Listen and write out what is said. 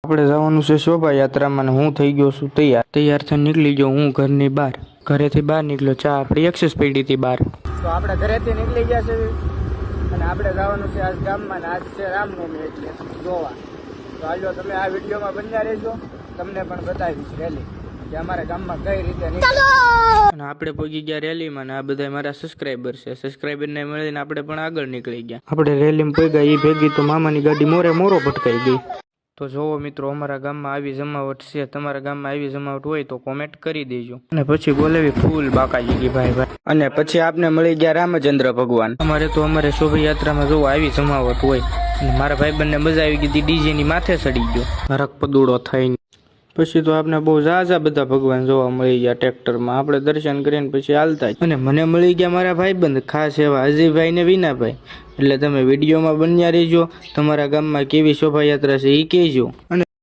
આપણે જવાનું છે શોભાયાત્રામાં ને હું થઈ ગયો છું તૈયાર થઈને નીકળી ગયો હું ઘરની બહાર. ઘરેથી બહાર નીકળ્યો, ચા આપણી એક્સેસ પડી હતી બહાર. તો આપણે ઘરેથી નીકળી ગયા છે અને આપણે જવાનું છે આજ ગામમાં ને આજ છે રામનવમી એટલે જોવા. તો હાલો તમે આ વિડીયોમાં બન્યા રહેજો, તમને પણ બતાવીશ રેલી કે અમારા ગામમાં કઈ રીતે અને આપણે પહોંચી ગયા રેલીમાં ને આ બધા મારા સબસ્ક્રાઈબર છે. સબસ્ક્રાઈબરને મળીને આપણે પણ આગળ નીકળી ગયા. આપણે રેલીમાં પહોંચ્યા એ ભેગી તો મામાની ગાડી મોરો ભટકાઈ ગઈ. તો જોવો મિત્રો, અમારા ગામમાં આવી જમાવટ છે. તમારા ગામમાં આવી જમાવટ હોય તો કોમેન્ટ કરી દેજો. અને પછી બોલાવી ફૂલ બાકાજી ગઈ ભાઈ. અને પછી આપને મળી ગયા રામચંદ્ર ભગવાન. અમારે શોભાયાત્રામાં જોવો આવી જમાવટ હોય. અને મારા ભાઈબંધને મજા આવી ગઈ, ડીજે ની માથે ચડી ગયો હરક પદુડો થઈને. પછી તો આપણે બહુ ઝાઝા બધા ભગવાન જોવા મળી ગયા ટ્રેક્ટરમાં. આપણે દર્શન કરીને પછી હાલતા અને મને મળી ગયા મારા ભાઈબંધ ખાસ એવા અજયભાઈ ને વિનાભાઈ. એટલે તમે વિડીયોમાં બન્યા રહેજો. તમારા ગામમાં કેવી શોભાયાત્રા છે એ કહેજો. અને